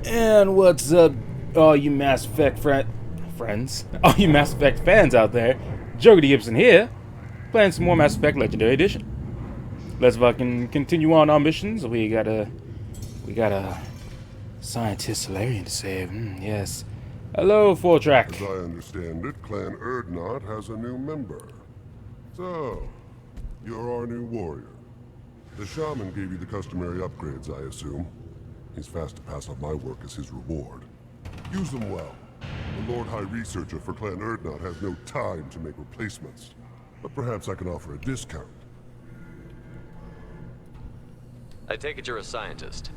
And what's up, all you Mass Effect friends? All you Mass Effect fans out there? JokerDGibson here, playing some more Mass Effect Legendary Edition. Let's fucking continue on our missions. We got a scientist Solarian to save. Yes. Hello, Full Track. As I understand it, Clan Erdnot has a new member. So, you're our new warrior. The shaman gave you the customary upgrades, I assume. He's fast to pass on my work as his reward. Use them well. The Lord High Researcher for Clan Erdnot has no time to make replacements. But perhaps I can offer a discount. I take it you're a scientist.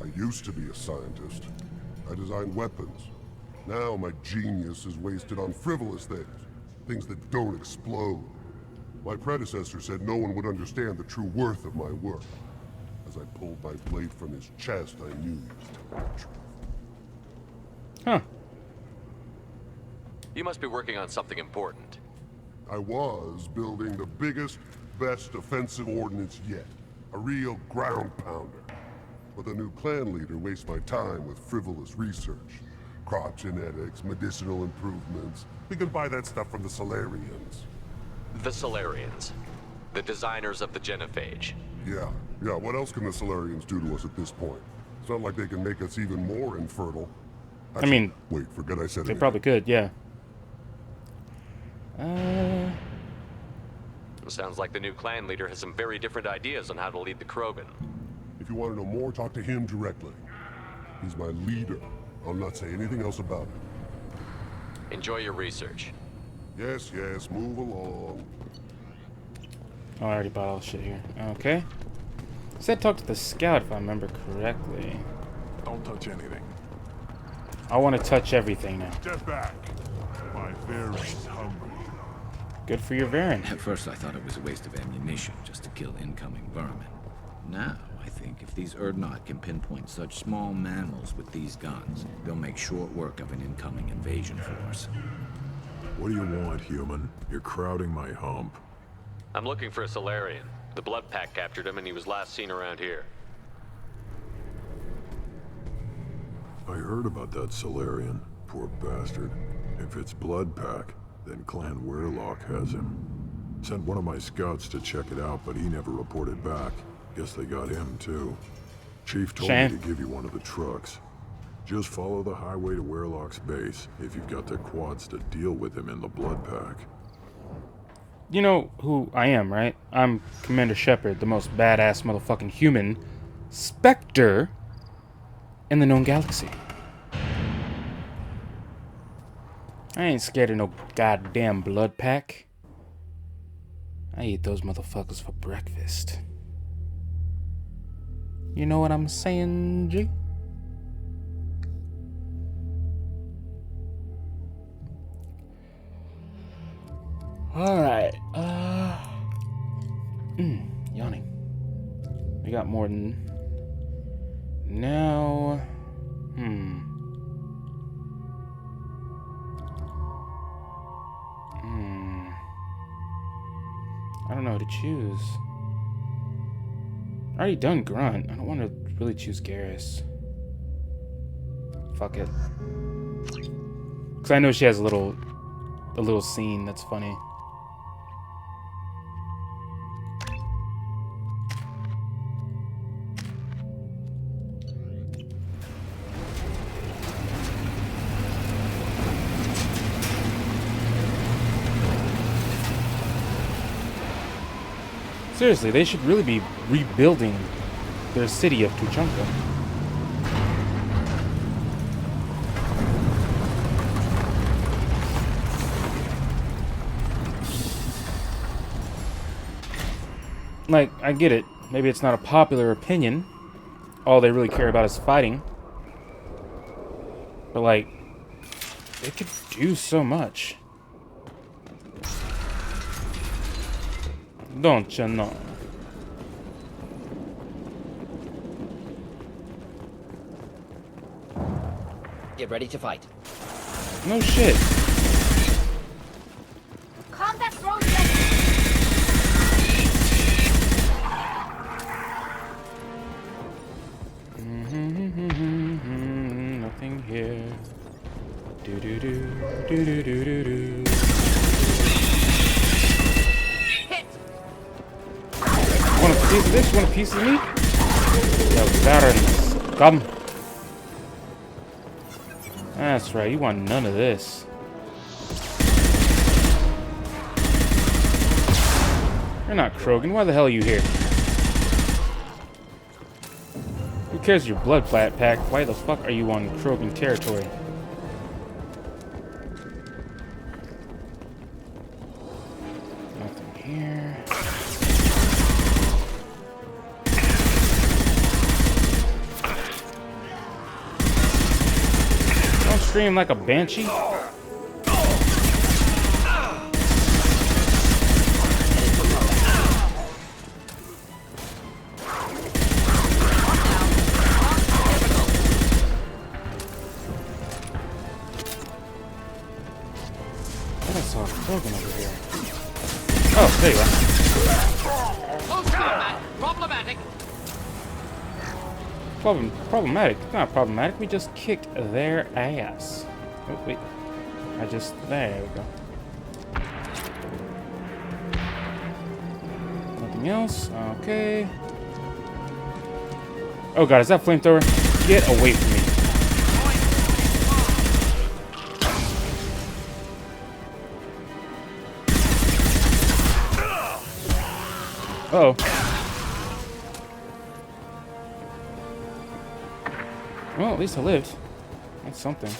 I used to be a scientist. I designed weapons. Now my genius is wasted on frivolous things. Things that don't explode. My predecessor said no one would understand the true worth of my work. As I pulled my blade from his chest, I knew he was telling the truth. Huh. You must be working on something important. I was building the biggest, best offensive ordnance yet. A real ground pounder. But the new clan leader wastes my time with frivolous research. Crop genetics, medicinal improvements. We can buy that stuff from the Solarians. The Solarians. The designers of the genophage. Yeah, what else can the Solarians do to us at this point? It's not like they can make us even more infertile. Actually, I mean, wait, forget I said they anything. probably could, yeah. Sounds like the new clan leader has some very different ideas on how to lead the Krogan. If you want to know more, talk to him directly. He's my leader. I'll not say anything else about it. Enjoy your research. Yes, move along. Oh, I already bought all the shit here. Okay. Said talk to the scout if I remember correctly. Don't touch anything. I want to touch everything now. Get back. My Varen's hungry. Good for your Varen. At first I thought it was a waste of ammunition just to kill incoming vermin. Now, I think if these Erdnot can pinpoint such small mammals with these guns, they'll make short work of an incoming invasion force. What do you want, human? You're crowding my hump. I'm looking for a Solarian. The Blood Pack captured him and he was last seen around here. I heard about that Solarian. Poor bastard. If it's Blood Pack, then Clan Werlock has him. Sent one of my scouts to check it out, but he never reported back. Guess they got him, too. Chief told me to give you one of the trucks. Just follow the highway to Werlock's base, if you've got the quads to deal with him in the Blood Pack. You know who I am, right? I'm Commander Shepard, the most badass motherfucking human Spectre in the known galaxy. I ain't scared of no goddamn Blood Pack. I eat those motherfuckers for breakfast. You know what I'm saying, G? Alright, yawning. We got more than... Now... I don't know what to choose. I already done Grunt. I don't want to really choose Garrus. Fuck it. Because I know she has a little scene that's funny. Seriously, they should really be rebuilding their city of Tuchanka. Like, I get it. Maybe it's not a popular opinion. All they really care about is fighting. But, like, they could do so much. Don't you know? Get ready to fight. No shit. Combat drone ready. Want a piece of this? You want a piece of me? The Barons. Come. That's right, you want none of this. You're not Krogan. Why the hell are you here? Who cares your blood pack? Why the fuck are you on Krogan territory? Nothing here. Don't scream like a banshee. Krogan over here. Oh, there you are. Close combat. Problematic. Problematic? It's not problematic. We just kicked their ass. Oh, wait. There we go. Nothing else? Okay. Oh god, is that flamethrower? Get away from me. Uh-oh. Well, at least I lived. That's something.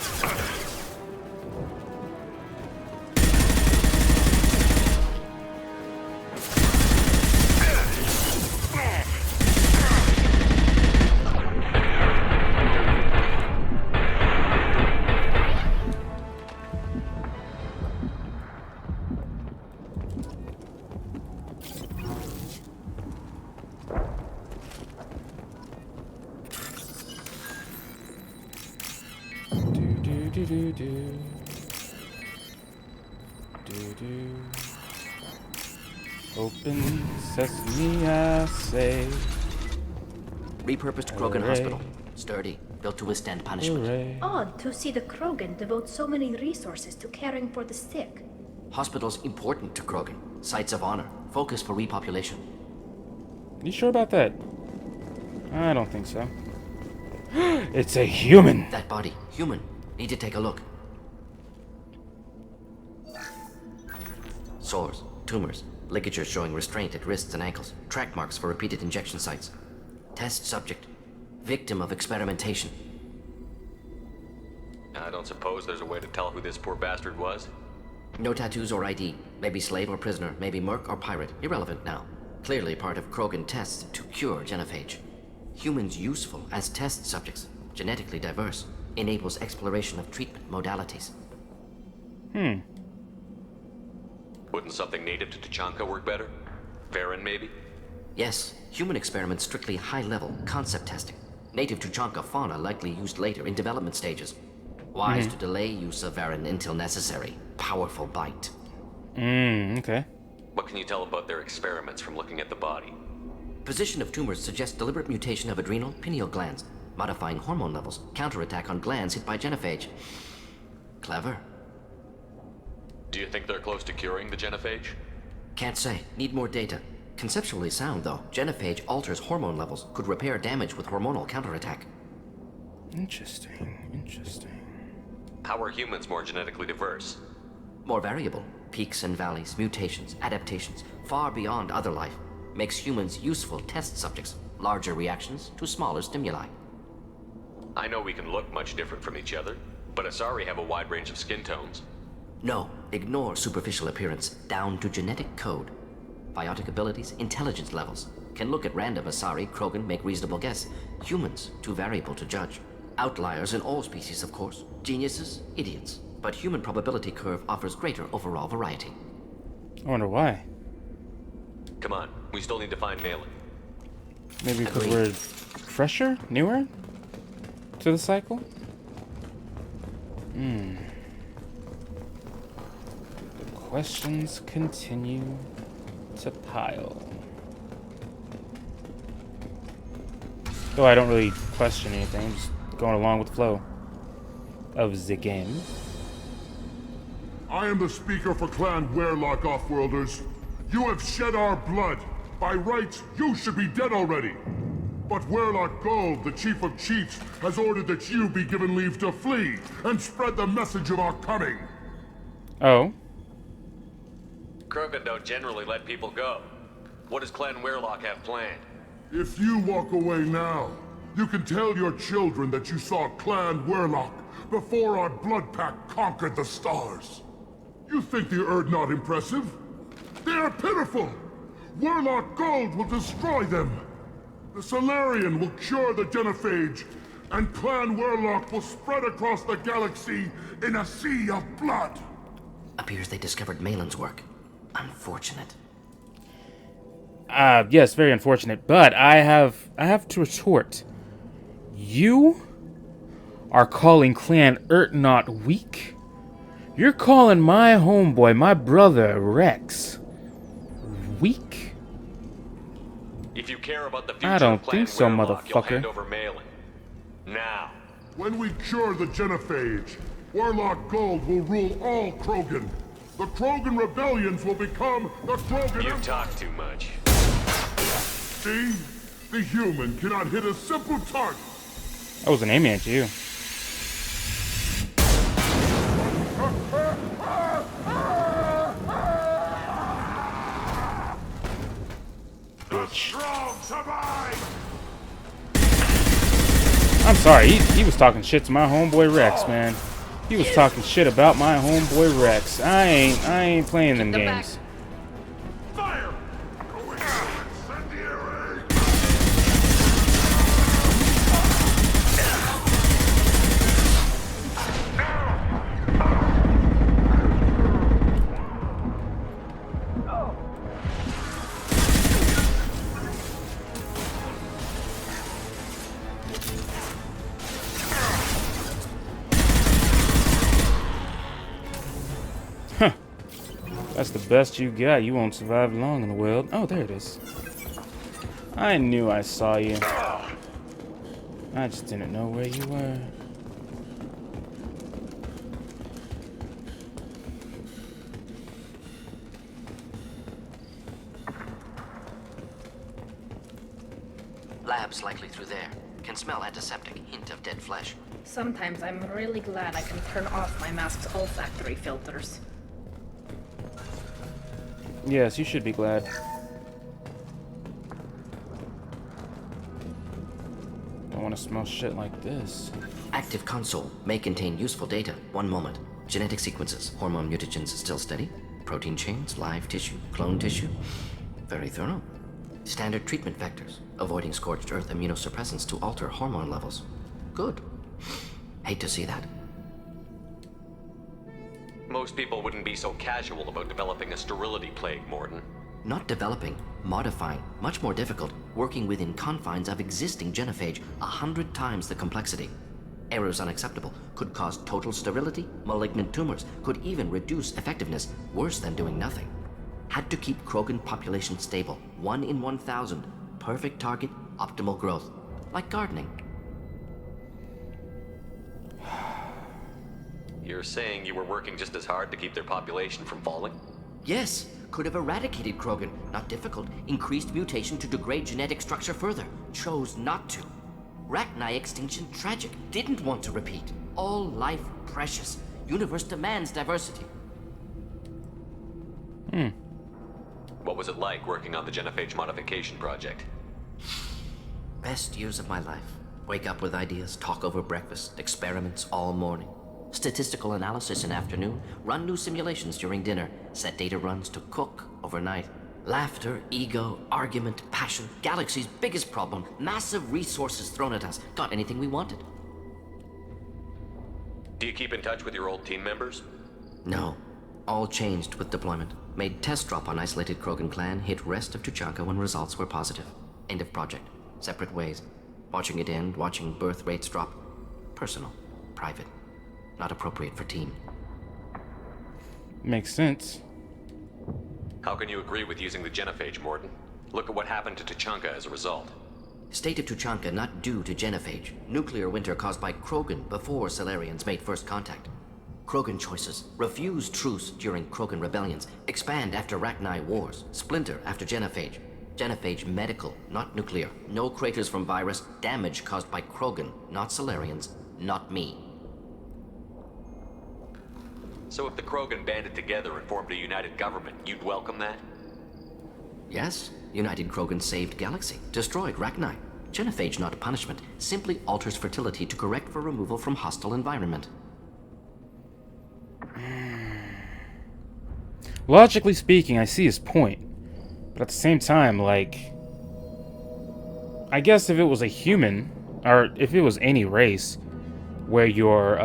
Open sesame, I say. Repurposed Krogan hospital. Sturdy, built to withstand punishment. Hooray. Odd to see the Krogan devote so many resources to caring for the sick. Hospitals important to Krogan. Sites of honor. Focus for repopulation. You sure about that? I don't think so. It's a human! That body. Human. Need to take a look. Sores. Tumors. Ligatures showing restraint at wrists and ankles. Track marks for repeated injection sites. Test subject. Victim of experimentation. I don't suppose there's a way to tell who this poor bastard was? No tattoos or ID. Maybe slave or prisoner. Maybe merc or pirate. Irrelevant now. Clearly part of Krogan tests to cure genophage. Humans useful as test subjects. Genetically diverse. Enables exploration of treatment modalities. Wouldn't something native to Tuchanka work better? Varen, maybe? Yes, human experiments strictly high-level concept testing. Native Tuchanka fauna likely used later in development stages. Wise to delay use of Varen until necessary. Powerful bite. Okay. What can you tell about their experiments from looking at the body? Position of tumors suggests deliberate mutation of adrenal, pineal glands, modifying hormone levels, counterattack on glands hit by genophage. Clever. Do you think they're close to curing the genophage? Can't say. Need more data. Conceptually sound, though. Genophage alters hormone levels, could repair damage with hormonal counterattack. Interesting. How are humans more genetically diverse? More variable. Peaks and valleys, mutations, adaptations, far beyond other life. Makes humans useful test subjects. Larger reactions to smaller stimuli. I know we can look much different from each other, but Asari have a wide range of skin tones. No, ignore superficial appearance, down to genetic code. Biotic abilities, intelligence levels. Can look at random Asari, Krogan, make reasonable guess. Humans, too variable to judge. Outliers in all species, of course. Geniuses, idiots. But human probability curve offers greater overall variety. I wonder why. Come on, we still need to find Malin. Maybe because Agreed. we're fresher? Newer? To the cycle? The questions continue to pile. Though I don't really question anything, I'm just going along with the flow of the game. I am the speaker for Clan Werlock, Offworlders. You have shed our blood. By rights, you should be dead already. But Werlock Gold, the Chief of Chiefs, has ordered that you be given leave to flee and spread the message of our coming. Oh. Krogan don't generally let people go. What does Clan Werlock have planned? If you walk away now, you can tell your children that you saw Clan Werlock before our blood pack conquered the stars. You think the Erd not impressive? They are pitiful! Werlock Gold will destroy them! The Solarian will cure the genophage, and Clan Werlock will spread across the galaxy in a sea of blood! Appears they discovered Malin's work. Unfortunate. Yes, very unfortunate. But I have to retort. You are calling Clan Urtnot weak? You're calling my homeboy, my brother, Rex, weak? If you care about the future I don't of Clan think so, Werlock, you'll motherfucker. hand over Malin. Now. When we cure the genophage, Werlock Gold will rule all Krogan. The Krogan rebellions will become the Krogan You Empire. talk too much. See? The human cannot hit a simple target. I wasn't aiming at you. The strong survive! I'm sorry, he was talking shit to my homeboy Rex, man. He was talking shit about my homeboy Rex. I ain't playing them games. Fire! Incendiary! That's the best you got. You won't survive long in the world. Oh, there it is. I knew I saw you. I just didn't know where you were. Lab's likely through there. Can smell antiseptic, hint of dead flesh. Sometimes I'm really glad I can turn off my mask's olfactory filters. Yes, you should be glad. Don't want to smell shit like this. Active console may contain useful data. One moment. Genetic sequences, hormone mutagens still steady. Protein chains, live tissue, clone tissue. Very thorough. Standard treatment vectors, avoiding scorched earth immunosuppressants to alter hormone levels. Good. Hate to see that. Most people wouldn't be so casual about developing a sterility plague, Morton. Not developing, modifying, much more difficult, working within confines of existing genophage, 100 times the complexity. Errors unacceptable, could cause total sterility, malignant tumors, could even reduce effectiveness, worse than doing nothing. Had to keep Krogan population stable, 1 in 1,000, perfect target, optimal growth, like gardening. You're saying you were working just as hard to keep their population from falling? Yes, could have eradicated Krogan, not difficult, increased mutation to degrade genetic structure further, chose not to. Rachni extinction tragic, didn't want to repeat. All life precious, universe demands diversity. What was it like working on the genophage modification project? Best years of my life. Wake up with ideas, talk over breakfast, experiments all morning. Statistical analysis in afternoon, run new simulations during dinner, set data runs to cook overnight. Laughter, ego, argument, passion, galaxy's biggest problem, massive resources thrown at us. Got anything we wanted. Do you keep in touch with your old team members? No. All changed with deployment. Made test drop on isolated Krogan clan, hit rest of Tuchanka when results were positive. End of project. Separate ways. Watching it end, watching birth rates drop. Personal. Private. Not appropriate for team. Makes sense. How can you agree with using the genophage, Morton? Look at what happened to Tuchanka as a result. State of Tuchanka not due to genophage. Nuclear winter caused by Krogan before Solarians made first contact. Krogan choices. Refuse truce during Krogan rebellions. Expand after Rachni wars. Splinter after genophage. Genophage medical, not nuclear. No craters from virus. Damage caused by Krogan, not Solarians, not me. So if the Krogan banded together and formed a united government, you'd welcome that? Yes, United Krogan saved Galaxy, destroyed Rachni. Genophage, not punishment, simply alters fertility to correct for removal from hostile environment. Logically speaking, I see his point. But at the same time, like, I guess if it was a human, or if it was any race, where your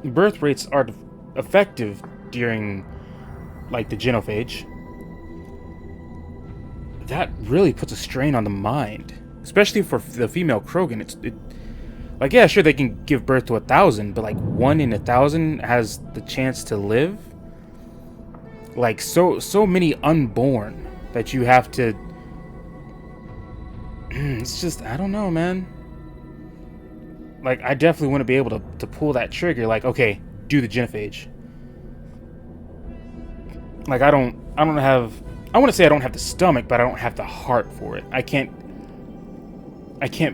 birth rates are effective during, like, the genophage, that really puts a strain on the mind, especially for the female Krogan. Like, yeah, sure, they can give birth to 1,000, but like 1 in 1,000 has the chance to live. Like, so many unborn that you have to. It's just, I don't know, man. Like, I definitely want to be able to pull that trigger. Like, okay, do the genophage. Like, I don't have. I want to say I don't have the stomach, but I don't have the heart for it. I can't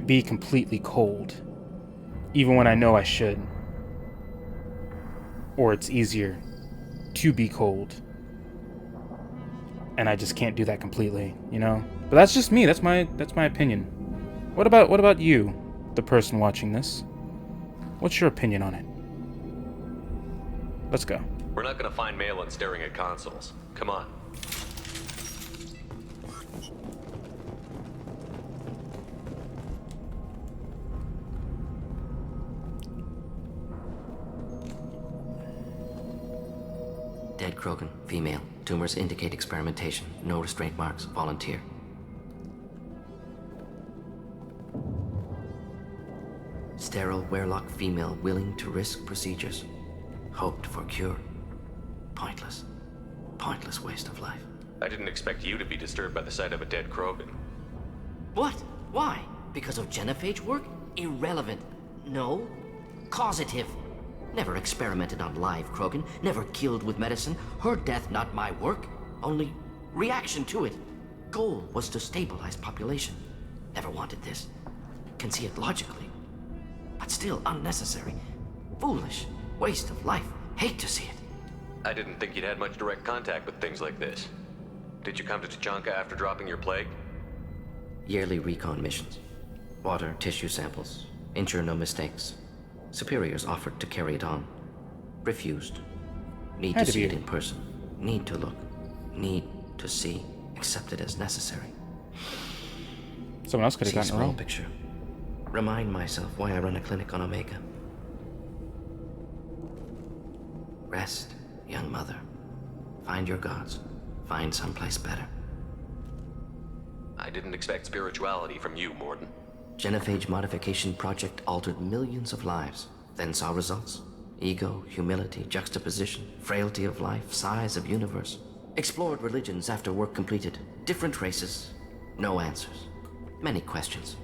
be completely cold, even when I know I should. Or it's easier to be cold. And I just can't do that completely, you know? But that's just me. That's my opinion. What about you, the person watching this? What's your opinion on it? Let's go. We're not gonna find Malin staring at consoles. Come on. Dead Krogan, female. Tumors indicate experimentation. No restraint marks. Volunteer. Sterile Werelock female willing to risk procedures. Hoped for cure. Pointless. Pointless waste of life. I didn't expect you to be disturbed by the sight of a dead Krogan. What? Why? Because of genophage work? Irrelevant. No. Causative. Never experimented on live Krogan, never killed with medicine. Her death, not my work. Only reaction to it. Goal was to stabilize population. Never wanted this. Can see it logically. But still unnecessary. Foolish. Waste of life. Hate to see it. I didn't think you'd had much direct contact with things like this. Did you come to Tachanka after dropping your plague? Yearly recon missions. Water, tissue samples. Ensure no mistakes. Superiors offered to carry it on. Refused. Need to see it in person. Need to look. Need to see. Accepted as necessary. Someone else could have gotten it wrong. Picture. Remind myself why I run a clinic on Omega. Rest, young mother. Find your gods. Find someplace better. I didn't expect spirituality from you, Morden. Genophage modification project altered millions of lives, then saw results. Ego, humility, juxtaposition, frailty of life, size of universe. Explored religions after work completed. Different races. No answers. Many questions.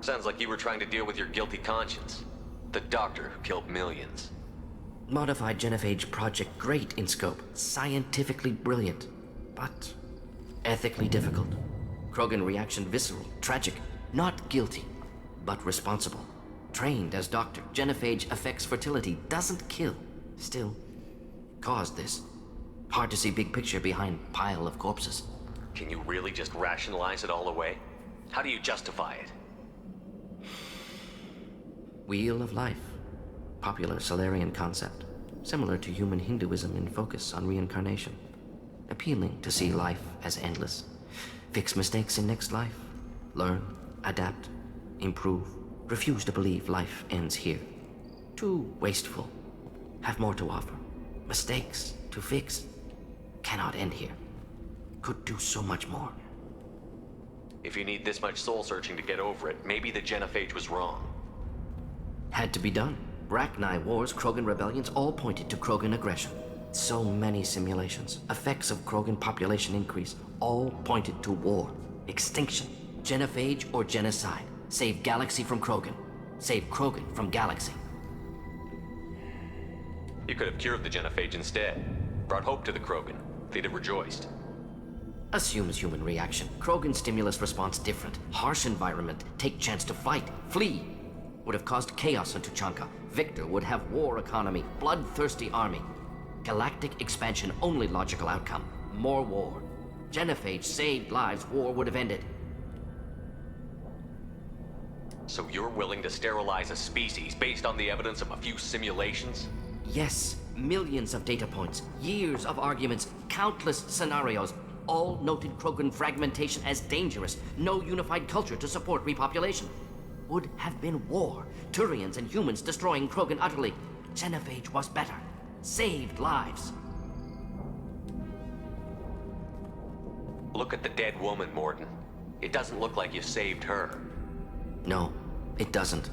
Sounds like you were trying to deal with your guilty conscience. The doctor who killed millions. Modified genophage project great in scope. Scientifically brilliant. But ethically difficult. Krogan reaction visceral, tragic, not guilty, but responsible. Trained as doctor, genophage affects fertility, doesn't kill. Still, caused this. Hard to see big picture behind pile of corpses. Can you really just rationalize it all away? How do you justify it? Wheel of life. Popular Solarian concept. Similar to human Hinduism in focus on reincarnation. Appealing to see life as endless. Fix mistakes in next life. Learn, adapt, improve. Refuse to believe life ends here. Too wasteful. Have more to offer. Mistakes to fix. Cannot end here. Could do so much more. If you need this much soul searching to get over it, maybe the genophage was wrong. Had to be done. Rachni wars, Krogan rebellions, all pointed to Krogan aggression. So many simulations. Effects of Krogan population increase, all pointed to war, extinction, genophage or genocide. Save Galaxy from Krogan. Save Krogan from Galaxy. You could have cured the genophage instead. Brought hope to the Krogan. They'd have rejoiced. Assumes human reaction. Krogan stimulus response different. Harsh environment. Take chance to fight. Flee. Would have caused chaos on Tuchanka. Victor would have war economy. Bloodthirsty army. Galactic expansion only logical outcome. More war. Genophage saved lives. War would have ended. So you're willing to sterilize a species based on the evidence of a few simulations? Yes. Millions of data points. Years of arguments. Countless scenarios. All noted Krogan fragmentation as dangerous. No unified culture to support repopulation. Would have been war. Turians and humans destroying Krogan utterly. Genophage was better. Saved lives. Look at the dead woman, Morton. It doesn't look like you saved her. No, it doesn't.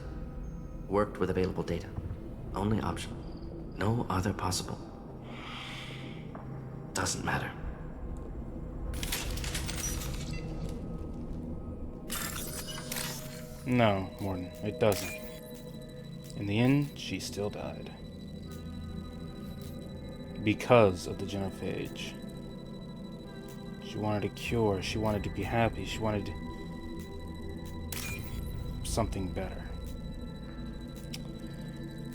Worked with available data. Only option. No other possible. Doesn't matter. No, Morton, it doesn't. In the end, she still died. Because of the genophage. She wanted a cure, she wanted to be happy, she wanted something better.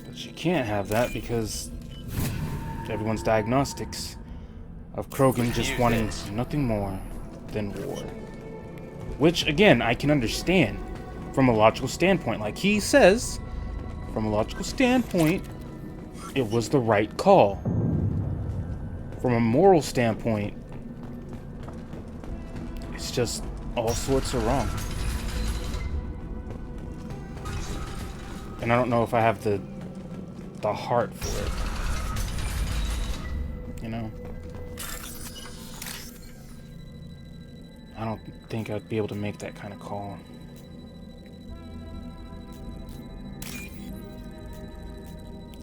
But she can't have that because everyone's diagnostics of Krogan just wanting nothing more than war. Which, again, I can understand from a logical standpoint. Like he says, from a logical standpoint, it was the right call. From a moral standpoint, it's just all sorts of wrong. And I don't know if I have the heart for it. You know? I don't think I'd be able to make that kind of call.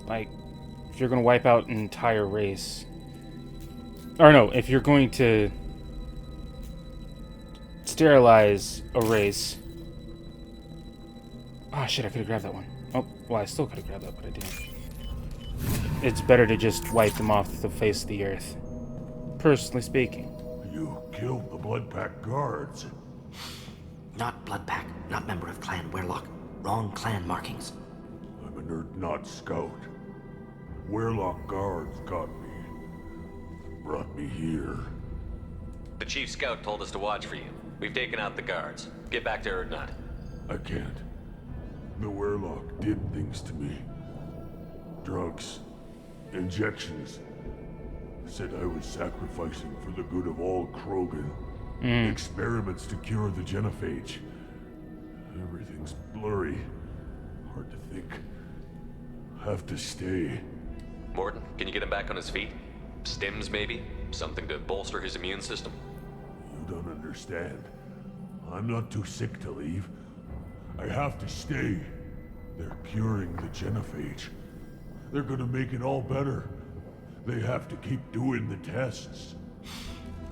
Like, if you're going to wipe out an entire race... Or no, if you're going to sterilize a race... Oh shit, I could have grabbed that one. Oh, well, I still could have grabbed that, but I didn't. It's better to just wipe them off the face of the earth. Personally speaking. You killed the Bloodpack guards. Not Bloodpack, not member of Clan Werlock. Wrong clan markings. I'm a nerd, not scout. Werlock guards got me. Brought me here. The chief scout told us to watch for you. We've taken out the guards. Get back to Erdnot. I can't. The Werlock did things to me. Drugs. Injections. Said I was sacrificing for the good of all Krogan. Experiments to cure the genophage. Everything's blurry. Hard to think. Have to stay. Morton, can you get him back on his feet? Stims, maybe? Something to bolster his immune system? You don't understand. I'm not too sick to leave. I have to stay. They're curing the genophage. They're gonna make it all better. They have to keep doing the tests.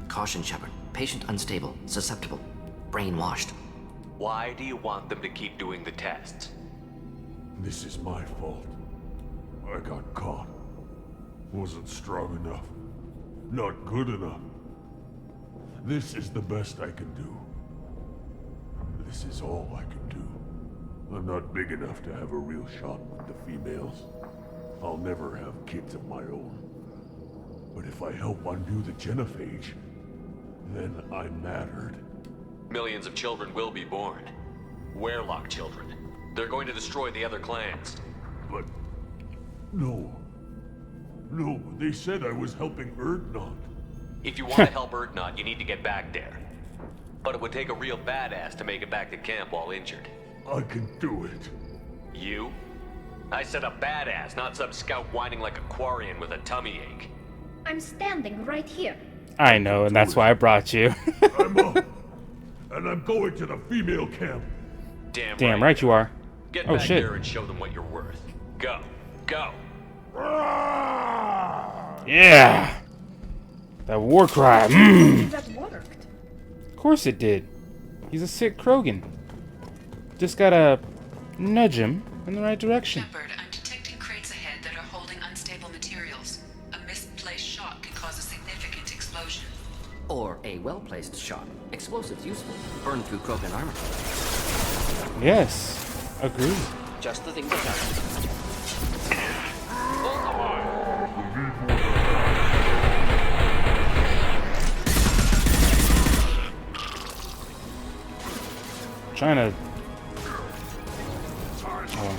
Caution, Shepard. Patient unstable, susceptible, brainwashed. Why do you want them to keep doing the tests? This is my fault. I got caught. Wasn't strong enough. Not good enough. This is the best I can do. This is all I can do. I'm not big enough to have a real shot with the females. I'll never have kids of my own. But if I help undo the genophage, then I'm mattered. Millions of children will be born. Werlock children. They're going to destroy the other clans. But... no. No, they said I was helping Erdnot. If you want to help Erdnot, you need to get back there. But it would take a real badass to make it back to camp while injured. I can do it. You? I said a badass, not some scout whining like a Quarian with a tummy ache. I'm standing right here. I know, and that's why I brought you. I'm up. And I'm going to the female camp. Damn right you are. Get Oh back shit. there and show them what you're worth. Go. Go. Yeah. That war cry. That worked. Of course it did. He's a sick Krogan. Just gotta nudge him in the right direction. Shepard, I'm detecting crates ahead that are holding unstable materials. A misplaced shot can cause a significant explosion. Or a well-placed shot. Explosives useful. Burn through Krogan armor. Yes, agreed. Just the thing to happen. Trying to.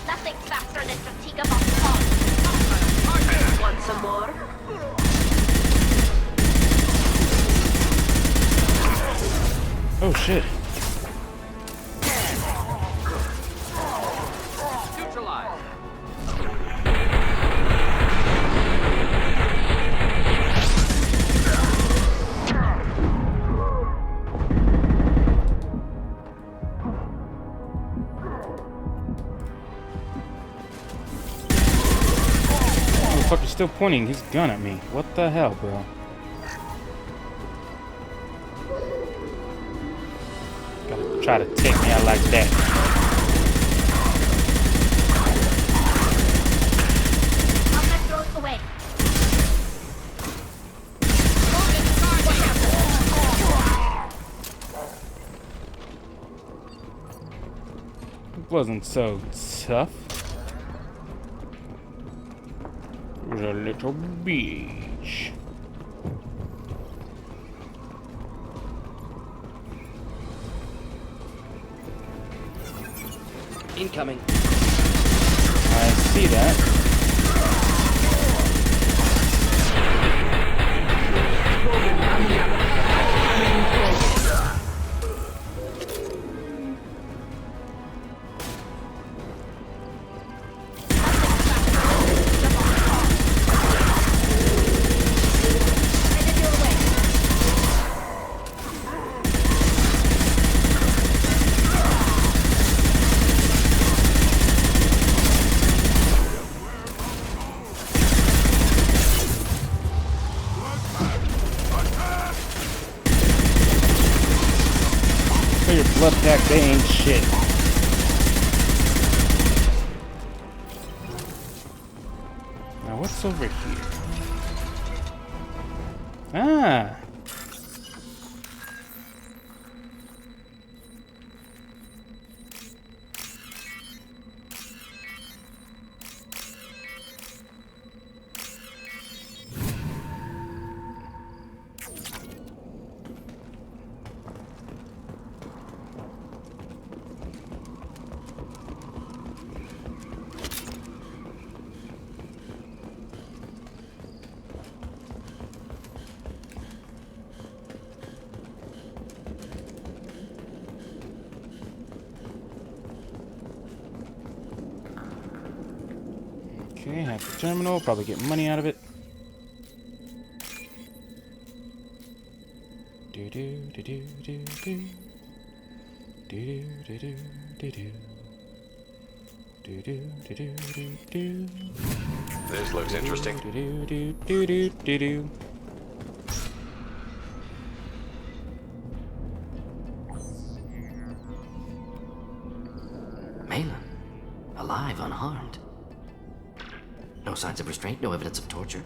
Nothing faster than fatigue of a Want some more? Oh shit. Neutralize. Motherfucker's still pointing his gun at me. What the hell, bro? Gotta try to take me out like that. I'm gonna throw it away. It wasn't so tough. It was a little beach. Incoming. I see that. Your blood pack, they ain't shit. Now what's over here? Ah. Okay, hack the terminal, probably get money out of it. Do do do do do do. Do do do do do. Do do do do do do. This looks interesting. Do do do do do do do. Malin, alive, unharmed. No signs of restraint, no evidence of torture.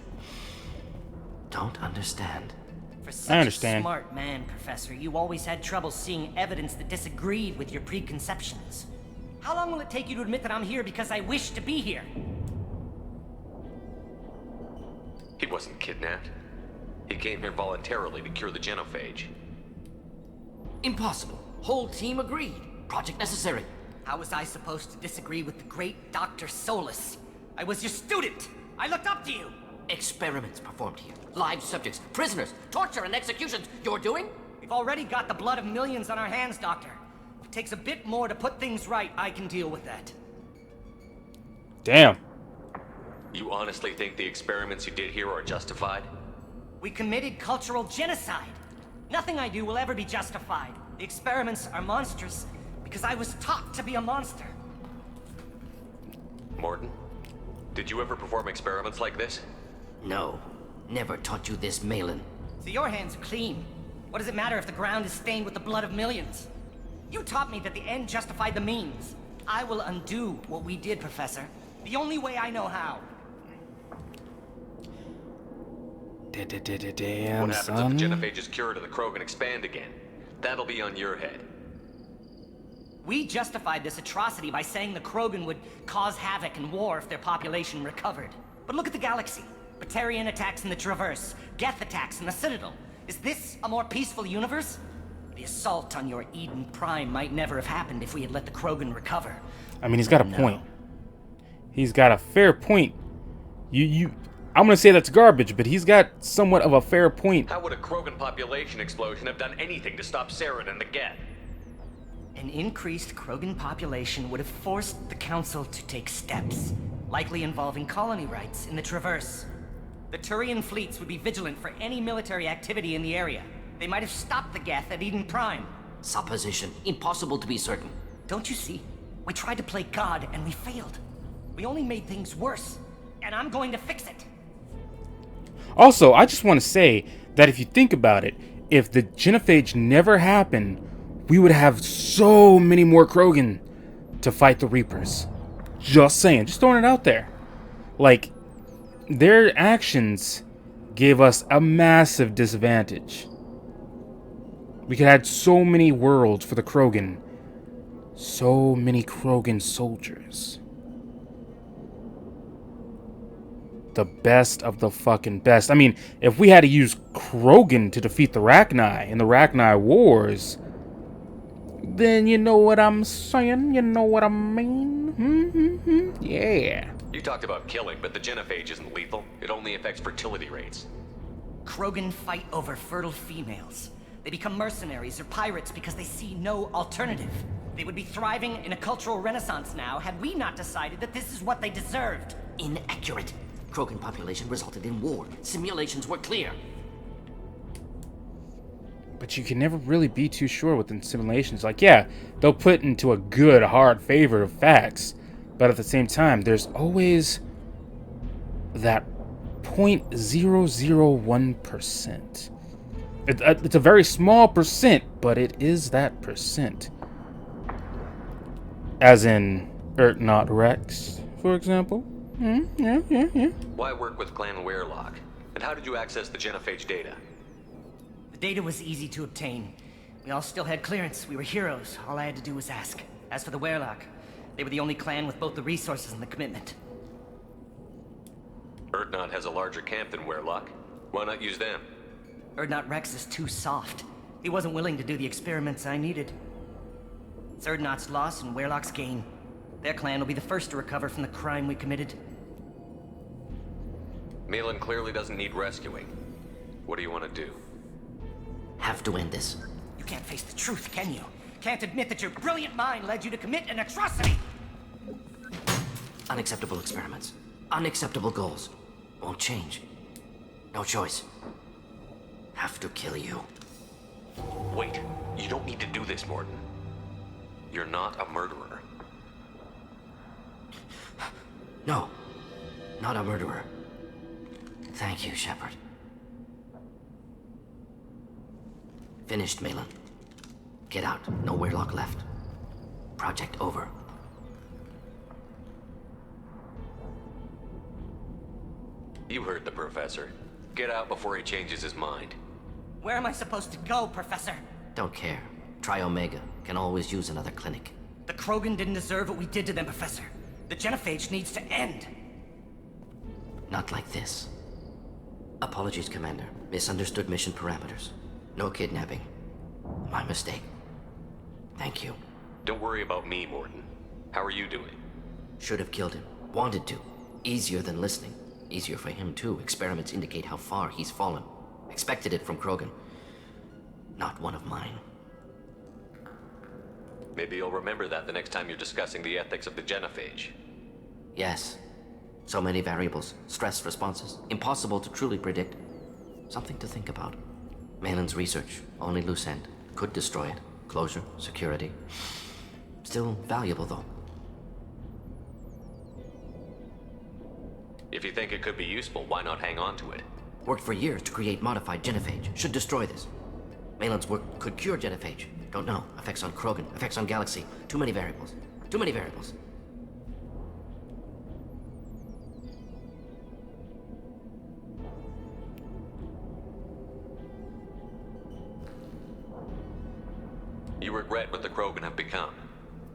Don't understand. For such I understand. a smart man, Professor, you always had trouble seeing evidence that disagreed with your preconceptions. How long will it take you to admit that I'm here because I wish to be here? He wasn't kidnapped. He came here voluntarily to cure the genophage. Impossible. Whole team agreed. Project necessary. How was I supposed to disagree with the great Dr. Solus? I was your student! I looked up to you! Experiments performed here. Live subjects, prisoners, torture and executions. You're doing? We've already got the blood of millions on our hands, Doctor. If it takes a bit more to put things right, I can deal with that. Damn. You honestly think the experiments you did here are justified? We committed cultural genocide. Nothing I do will ever be justified. The experiments are monstrous because I was taught to be a monster. Morton, did you ever perform experiments like this? No. Never taught you this, Malin. So your hands are clean. What does it matter if the ground is stained with the blood of millions? You taught me that the end justified the means. I will undo what we did, Professor. The only way I know how. Damn, What happens son. if the Genophage's cure to the Krogan expand again? That'll be on your head. We justified this atrocity by saying the Krogan would cause havoc and war if their population recovered. But look at the galaxy. Batarian attacks in the Traverse, Geth attacks in the Citadel. Is this a more peaceful universe? The assault on your Eden Prime might never have happened if we had let the Krogan recover. I mean, he's got a point. He's got a fair point. I'm gonna say that's garbage, but he's got somewhat of a fair point. How would a Krogan population explosion have done anything to stop Saren and the Geth? An increased Krogan population would have forced the Council to take steps, likely involving colony rights in the Traverse. The Turian fleets would be vigilant for any military activity in the area. They might have stopped the Geth at Eden Prime. Supposition. Impossible to be certain. Don't you see? We tried to play God and we failed. We only made things worse, and I'm going to fix it. Also, I just want to say that if you think about it, if the Genophage never happened, we would have so many more Krogan to fight the Reapers. Just saying, just throwing it out there. Like, their actions gave us a massive disadvantage. We could have had so many worlds for the Krogan. So many Krogan soldiers. The best of the fucking best. I mean, if we had to use Krogan to defeat the Rachni in the Rachni Wars, then you know what I'm saying? You know what I mean? Yeah. You talked about killing, but the Genophage isn't lethal. It only affects fertility rates. Krogan fight over fertile females. They become mercenaries or pirates because they see no alternative. They would be thriving in a cultural renaissance now had we not decided that this is what they deserved. Inaccurate. Krogan population resulted in war. Simulations were clear. But you can never really be too sure with the simulations. Like, yeah, they'll put into a good, hard favor of facts. But at the same time, there's always that 0.001%. It's a very small percent, but it is that percent. As in, not Rex, for example. Yeah. Why work with Clan Weirlock? And how did you access the Genophage data? The data was easy to obtain. We all still had clearance. We were heroes. All I had to do was ask. As for the Weirlock, they were the only clan with both the resources and the commitment. Urdnot has a larger camp than Weirlock. Why not use them? Urdnot Rex is too soft. He wasn't willing to do the experiments I needed. It's Urdnot's loss and Weirlock's gain. Their clan will be the first to recover from the crime we committed. Malin clearly doesn't need rescuing. What do you want to do? Have to end this. You can't face the truth, can you? Can't admit that your brilliant mind led you to commit an atrocity! Unacceptable experiments. Unacceptable goals. Won't change. No choice. Have to kill you. Wait, you don't need to do this, Morton. You're not a murderer. No. Not a murderer. Thank you, Shepard. Finished, Malin. Get out. No Weirlock left. Project over. You heard the professor. Get out before he changes his mind. Where am I supposed to go, Professor? Don't care. Try Omega. Can always use another clinic. The Krogan didn't deserve what we did to them, Professor. The Genophage needs to end. Not like this. Apologies, Commander. Misunderstood mission parameters. No kidnapping. My mistake. Thank you. Don't worry about me, Morton. How are you doing? Should have killed him. Wanted to. Easier than listening. Easier for him, too. Experiments indicate how far he's fallen. Expected it from Krogan. Not one of mine. Maybe you'll remember that the next time you're discussing the ethics of the Genophage. Yes. So many variables. Stress responses. Impossible to truly predict. Something to think about. Malin's research. Only loose end. Could destroy it. Closure. Security. Still valuable, though. If you think it could be useful, why not hang on to it? Worked for years to create modified Genophage. Should destroy this. Malin's work could cure Genophage. Don't know. Effects on Krogan. Effects on Galaxy. Too many variables. Too many variables. You regret what the Krogan have become.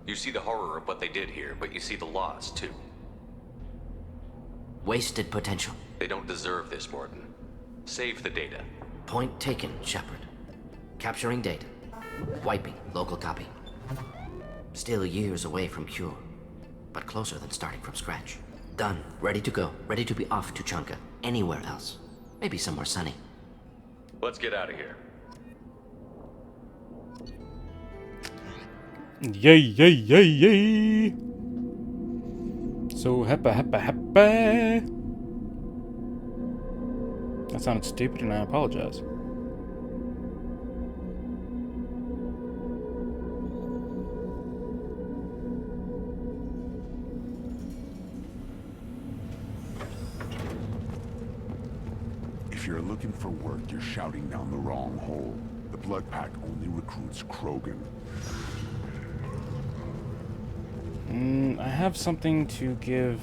You see the horror of what they did here, but you see the loss, too. Wasted potential. They don't deserve this, Morton. Save the data. Point taken, Shepard. Capturing data. Wiping local copy. Still years away from cure, but closer than starting from scratch. Done. Ready to go. Ready to be off to Chunka. Anywhere else. Maybe somewhere sunny. Let's get out of here. Yay, yay, yay, yay! So happy. That sounded stupid and I apologize. If you're looking for work, you're shouting down the wrong hole. The Blood Pack only recruits Krogan. I have something to give.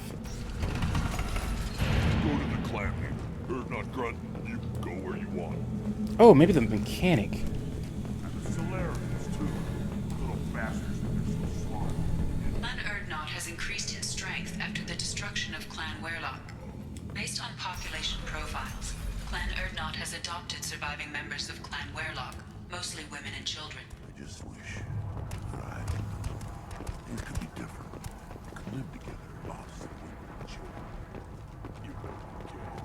Go to the clan leader. Not grunt. You can go where you want. Oh, maybe the mechanic. And the Solarians, too. Little bastards that are so smart. Clan Urdnot has increased in strength after the destruction of Clan Werlock. Based on population profiles, Clan Urdnot has adopted surviving members of Clan Werlock, mostly women and children. I just wish that things could be different. We could live together, lost women and children. You better be kidding.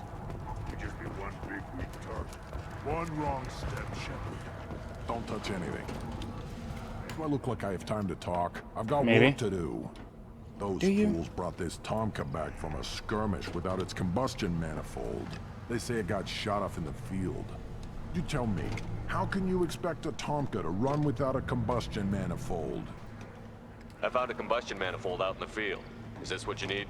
You'd just be one big weak target. One wrong step, Shepard. Don't touch anything. Do I look like I have time to talk? I've got Maybe. work to do. Those fools brought this Tomka back from a skirmish without its combustion manifold. They say it got shot off in the field. You tell me, how can you expect a Tomka to run without a combustion manifold? I found a combustion manifold out in the field. Is this what you need?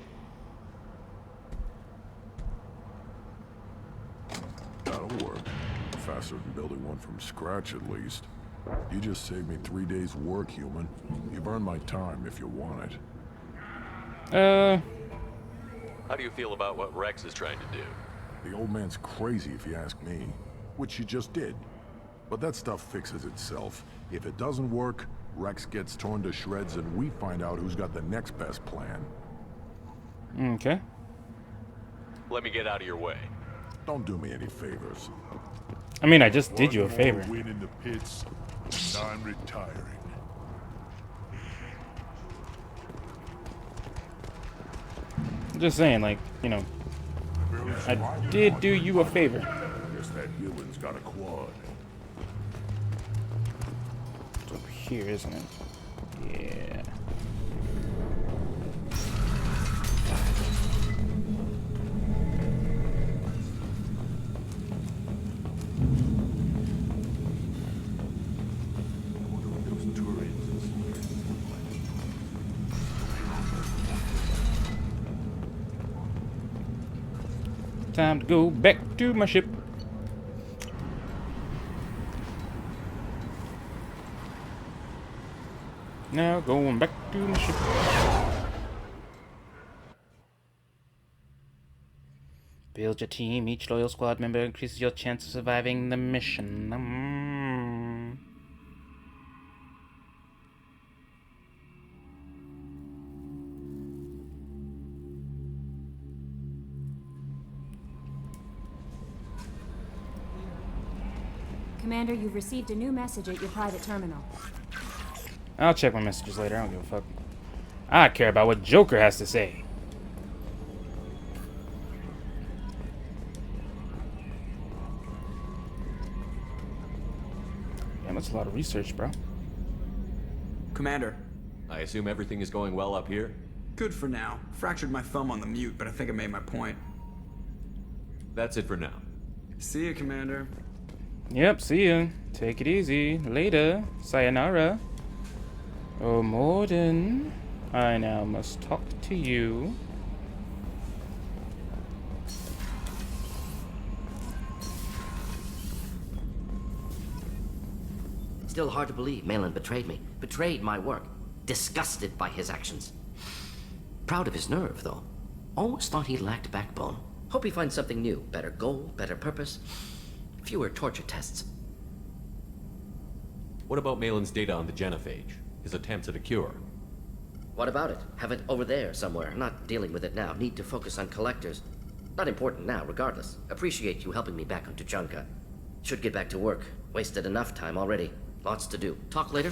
That'll work. Faster than building one from scratch, at least. You just saved me 3 days' work, human. You've earned my time if you want it. How do you feel about what Rex is trying to do? The old man's crazy if you ask me. Which he just did. But that stuff fixes itself. If it doesn't work, Rex gets torn to shreds and we find out who's got the next best plan. Okay. Let me get out of your way. Don't do me any favors. I mean, I just did you a favor. One more win in the pits, and I'm retiring. Just saying, like, you know, I did do you a favor. Guess that human's got a quad. It's over here, isn't it? Yeah. Time to go back to my ship. Now going back to my ship. Build your team. Each loyal squad member increases your chance of surviving the mission. Commander, you've received a new message at your private terminal. I'll check my messages later. I don't give a fuck. I care about what Joker has to say. Damn, that's a lot of research, bro. Commander. I assume everything is going well up here? Good for now. Fractured my thumb on the mute, but I think I made my point. That's it for now. See you, Commander. Yep, see ya. Take it easy. Later. Sayonara. Oh, Morden. I now must talk to you. Still hard to believe Malin betrayed me. Betrayed my work. disgusted by his actions. Proud of his nerve, though. Always thought he lacked backbone. Hope he finds something new. Better goal, better purpose, fewer torture tests. What about Malin's data on the genophage? His attempts at a cure? What about it? Have it over there somewhere. Not dealing with it now. Need to focus on collectors. Not important now, regardless. Appreciate you helping me back on Tuchanka. Should get back to work. Wasted enough time already. Lots to do. Talk later?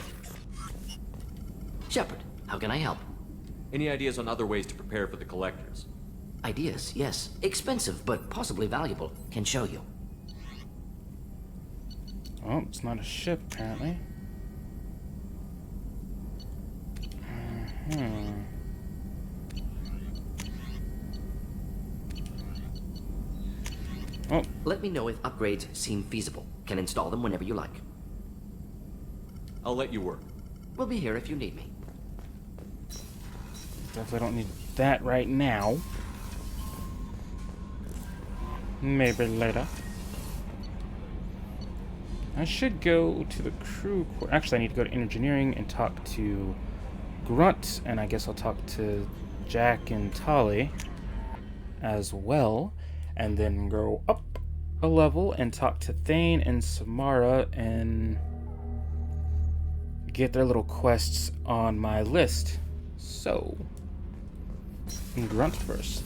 Shepard, how can I help? Any ideas on other ways to prepare for the collectors? Ideas, yes. Expensive, but possibly valuable. Can show you. Oh, it's not a ship, apparently. Oh. Let me know if upgrades seem feasible. Can install them whenever you like. I'll let you work. We'll be here if you need me. Definitely don't need that right now. Maybe later. I should go to the crew quarter. Actually, I need to go to engineering and talk to Grunt, and I guess I'll talk to Jack and Tali as well, and then go up a level and talk to Thane and Samara and get their little quests on my list. So, Grunt first.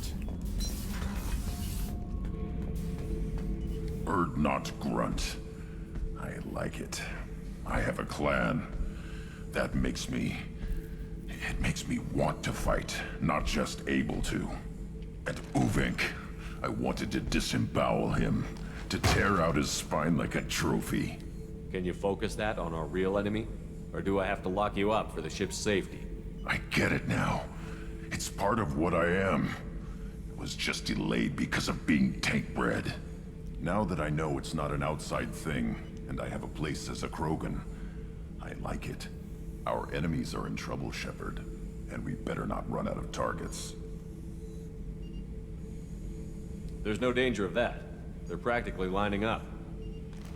Not Grunt. I like it. I have a clan. That makes me... It makes me want to fight, not just able to. And Uvink, I wanted to disembowel him, to tear out his spine like a trophy. Can you focus that on our real enemy? Or do I have to lock you up for the ship's safety? I get it now. It's part of what I am. It was just delayed because of being tank-bred. Now that I know it's not an outside thing, and I have a place as a Krogan, I like it. Our enemies are in trouble, Shepard, and we better not run out of targets. There's no danger of that. They're practically lining up.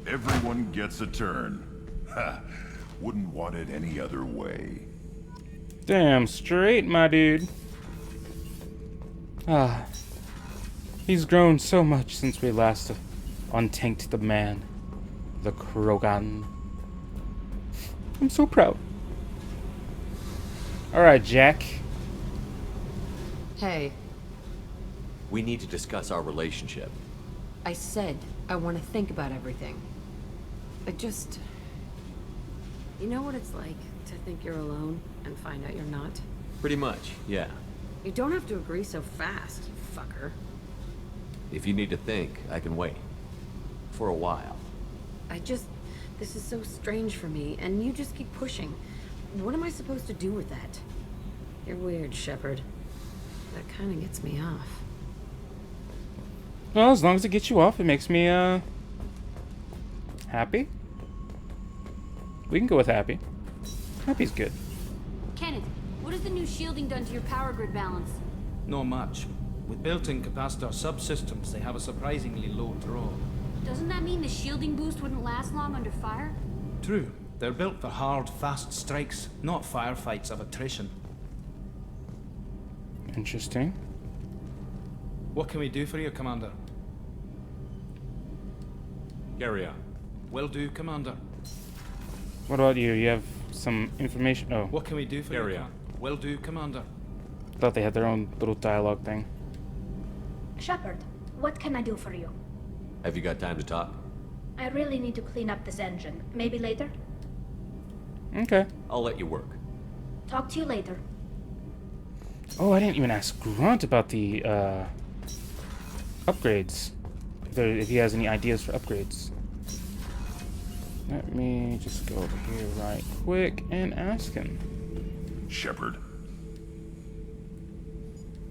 Everyone gets a turn. Ha! Wouldn't want it any other way. Damn straight, my dude. Ah. He's grown so much since we last untanked the man. The Krogan. I'm so proud. Alright, Jack. Hey. We need to discuss our relationship. I said I want to think about everything. I just... You know what it's like to think you're alone and find out you're not? Pretty much, yeah. You don't have to agree so fast, you fucker. If you need to think, I can wait. For a while. This is so strange for me, and you just keep pushing. What am I supposed to do with that? You're weird, Shepard. That kind of gets me off. Well, as long as it gets you off, it makes me, happy. We can go with happy. Happy's good. Kenneth, what has the new shielding done to your power grid balance? Not much. With built-in capacitor subsystems, they have a surprisingly low draw. Doesn't that mean the shielding boost wouldn't last long under fire? True. They're built for hard, fast strikes, not firefights of attrition. Interesting. What can we do for you, Commander? Carry on. Will do, Commander. What about you? You have some information? Oh. What can we do for Carry you? on. Will do, Commander. Thought they had their own little dialogue thing. Shepard, what can I do for you? Have you got time to talk? I really need to clean up this engine. Maybe later? Okay. I'll let you work. Talk to you later. Oh, I didn't even ask Grunt about the upgrades. If he has any ideas for upgrades. Let me just go over here right quick and ask him. Shepard.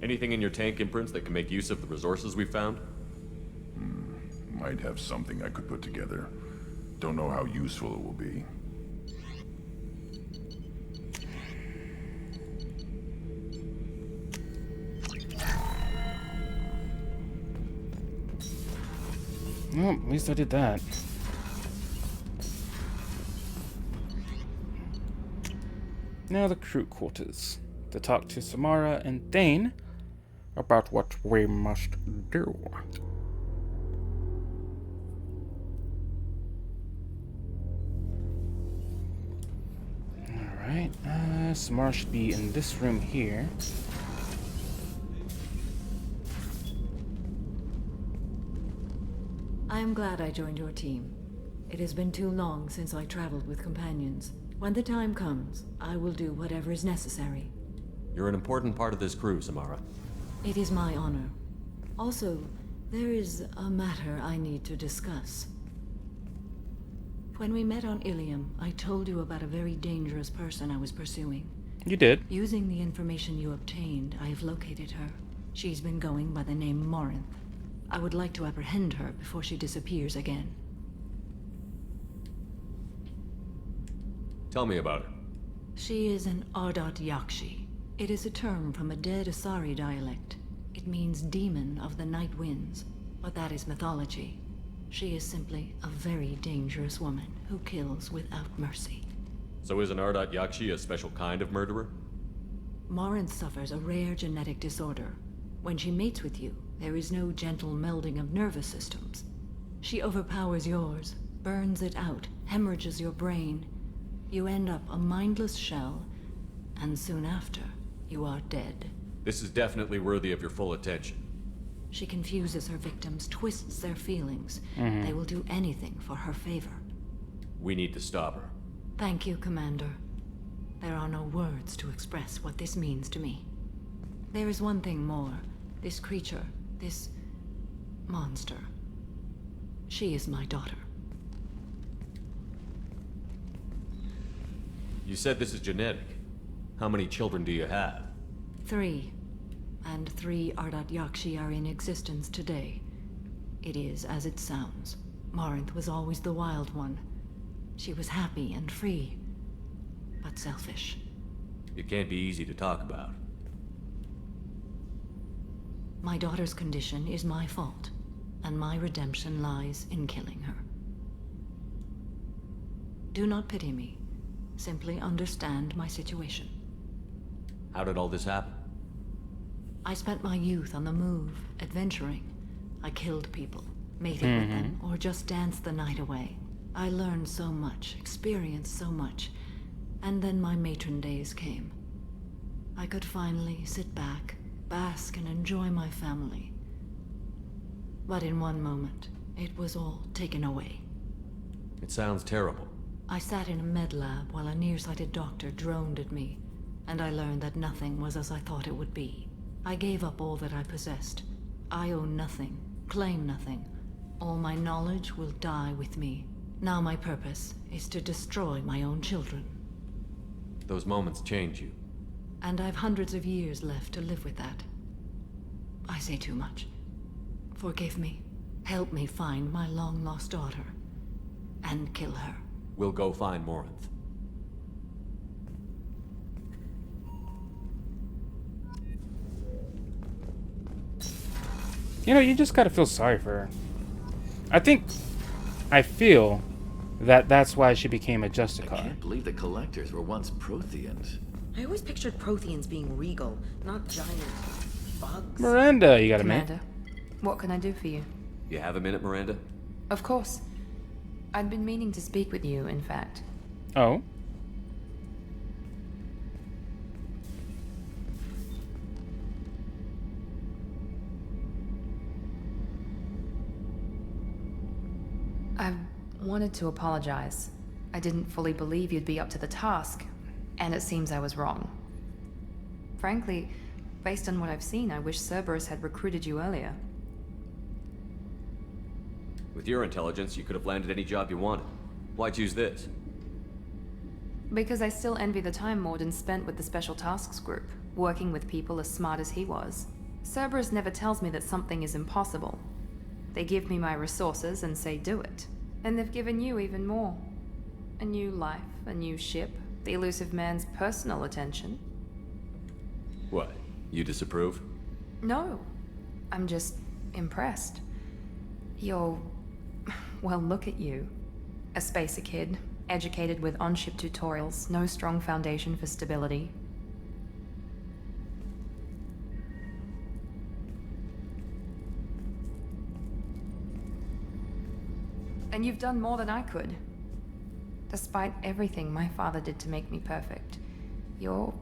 Anything in your tank imprints that can make use of the resources we found? Might have something I could put together. Don't know how useful it will be. Well, at least I did that. Now the crew quarters to talk to Samara and Thane about what we must do. Alright, Samara should be in this room here. I am glad I joined your team. It has been too long since I traveled with companions. When the time comes, I will do whatever is necessary. You're an important part of this crew, Samara. It is my honor. Also, there is a matter I need to discuss. When we met on Ilium, I told you about a very dangerous person I was pursuing. You did. Using the information you obtained, I have located her. She's been going by the name Morinth. I would like to apprehend her before she disappears again. Tell me about her. She is an Ardat Yakshi. It is a term from a dead Asari dialect. It means demon of the night winds, but that is mythology. She is simply a very dangerous woman who kills without mercy. So is an Ardat Yakshi a special kind of murderer? Morinth suffers a rare genetic disorder. When she mates with you, there is no gentle melding of nervous systems. She overpowers yours, burns it out, hemorrhages your brain. You end up a mindless shell, and soon after, you are dead. This is definitely worthy of your full attention. She confuses her victims, twists their feelings. They will do anything for her favor. We need to stop her. Thank you, Commander. There are no words to express what this means to me. There is one thing more. This creature, this monster. She is my daughter. You said this is genetic. How many children do you have? 3. And 3 Ardat Yakshi are in existence today. It is as it sounds. Morinth was always the wild one. She was happy and free, but selfish. It can't be easy to talk about. My daughter's condition is my fault, and my redemption lies in killing her. Do not pity me. Simply understand my situation. How did all this happen? I spent my youth on the move, adventuring. I killed people, mated with them, or just danced the night away. I learned so much, experienced so much, and then my matron days came. I could finally sit back, bask and enjoy my family. But in one moment, it was all taken away. It sounds terrible. I sat in a med lab while a nearsighted doctor droned at me, and I learned that nothing was as I thought it would be. I gave up all that I possessed. I own nothing, claim nothing. All my knowledge will die with me. Now my purpose is to destroy my own children. Those moments change you. And I've hundreds of years left to live with that. I say too much. Forgive me. Help me find my long-lost daughter. And kill her. We'll go find Morinth. You know, you just gotta feel sorry for her. I feel that that's why she became a Justicar. I can't believe the Collectors were once Protheans. I always pictured Protheans being regal, not giant bugs. Miranda, you gotta admit. Commander, what can I do for you? You have a minute, Miranda? Of course. I'd been meaning to speak with you, in fact. Oh? I wanted to apologize. I didn't fully believe you'd be up to the task, and it seems I was wrong. Frankly, based on what I've seen, I wish Cerberus had recruited you earlier. With your intelligence, you could have landed any job you wanted. Why choose this? Because I still envy the time Morden spent with the Special Tasks Group, working with people as smart as he was. Cerberus never tells me that something is impossible. They give me my resources and say do it. And they've given you even more. A new life, a new ship, the elusive man's personal attention. What? You disapprove? No. I'm just impressed. You're... well, look at you. A spacer kid, Educated with on-ship tutorials, no strong foundation for stability. And you've done more than I could. Despite everything my father did to make me perfect, you're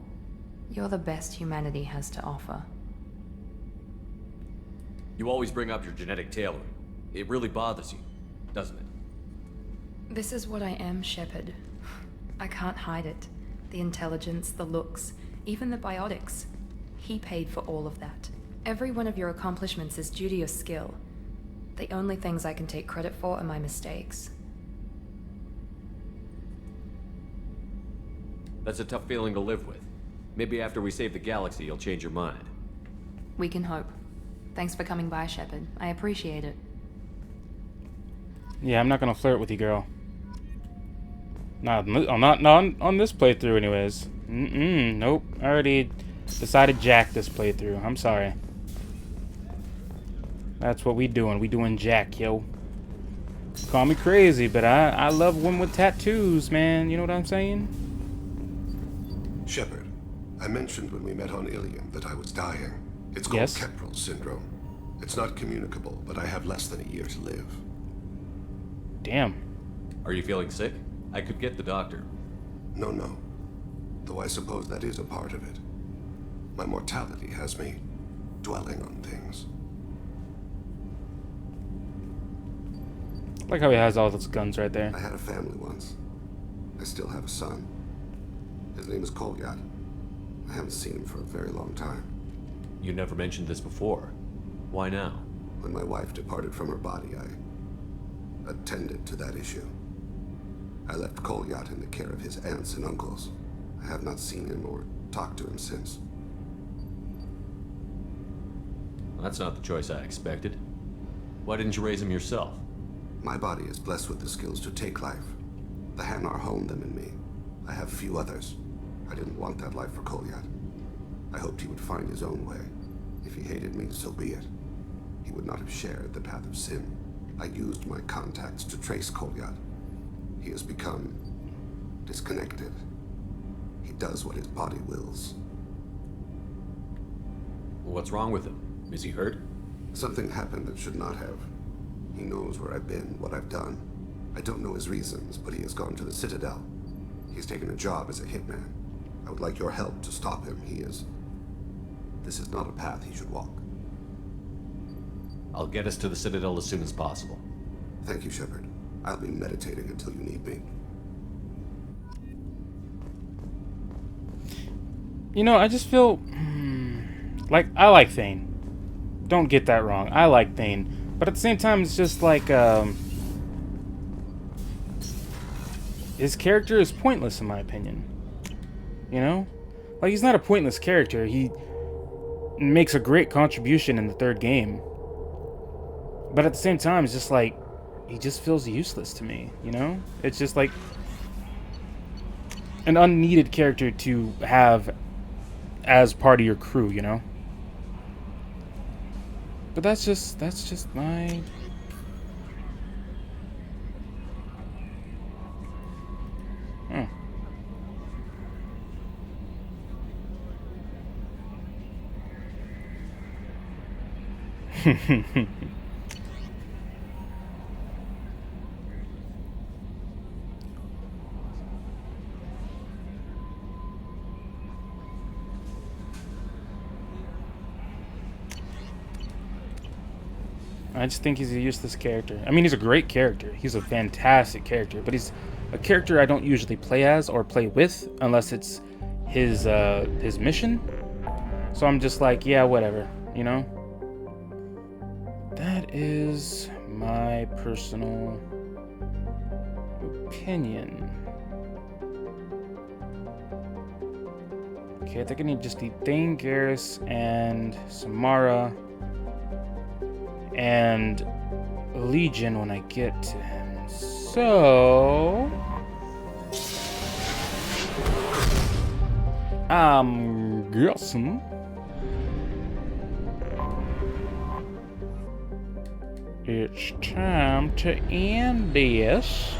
the best humanity has to offer. You always bring up your genetic tailoring. It really bothers you, doesn't it? This is what I am, Shepard. I can't hide it. The intelligence, the looks, even the biotics. He paid for all of that. Every one of your accomplishments is due to your skill. The only things I can take credit for are my mistakes. That's a tough feeling to live with. Maybe after we save the galaxy, you'll change your mind. We can hope. Thanks for coming by, Shepard. I appreciate it. Yeah, I'm not gonna flirt with you, girl. I'm not on this playthrough, anyways. Nope. I already decided Jack this playthrough. I'm sorry. That's what we doing. We doing Jack, yo. Call me crazy, but I love women with tattoos, man. You know what I'm saying? Shepard, I mentioned when we met on Ilium that I was dying. It's called Keprel syndrome. It's not communicable, but I have less than a year to live. Damn. Are you feeling sick? I could get the doctor. No. Though I suppose that is a part of it. My mortality has me dwelling on things. Like how he has all those guns right there. I had a family once. I still have a son. His name is Kolyat. I haven't seen him for a very long time. You never mentioned this before. Why now? When my wife departed from her body, I attended to that issue. I left Kolyat in the care of his aunts and uncles. I have not seen him or talked to him since. Well, that's not the choice I expected. Why didn't you raise him yourself? My body is blessed with the skills to take life. The Hanar honed them in me. I have few others. I didn't want that life for Kolyat. I hoped he would find his own way. If he hated me, so be it. He would not have shared the path of sin. I used my contacts to trace Kolyat. He has become disconnected. He does what his body wills. What's wrong with him? Is he hurt? Something happened that should not have. He knows where I've been, what I've done. I don't know his reasons, but he has gone to the Citadel. He's taken a job as a hitman. I would like your help to stop him. This is not a path he should walk. I'll get us to the Citadel as soon as possible. Thank you, Shepard. I'll be meditating until you need me. You know, I just feel like I like Thane. Don't get that wrong. I like Thane. But at the same time, it's just like his character is pointless in my opinion. You know? Like, he's not a pointless character. He makes a great contribution in the third game. But at the same time, it's just like he just feels useless to me, you know? It's just like an unneeded character to have as part of your crew, you know? But that's just my... I just think he's a useless character. I mean, he's a great character. He's a fantastic character, but he's a character I don't usually play as or play with unless it's his mission. So I'm just like, yeah, whatever, you know? That is my personal opinion. Okay, I think I need just the Thane, Garrus, and Samara and Legion when I get to him. So I'm guessing it's time to end this.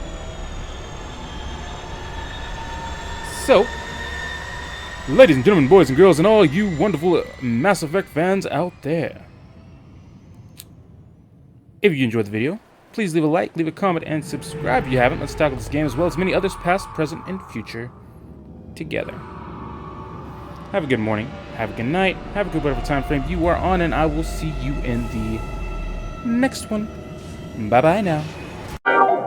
So, ladies and gentlemen, boys and girls, and all you wonderful Mass Effect fans out there, if you enjoyed the video, please leave a like, leave a comment, and subscribe if you haven't. Let's tackle this game as well as many others past, present, and future together. Have a good morning, have a good night, have a good whatever time frame you are on, and I will see you in the next one. Bye-bye now. Wow.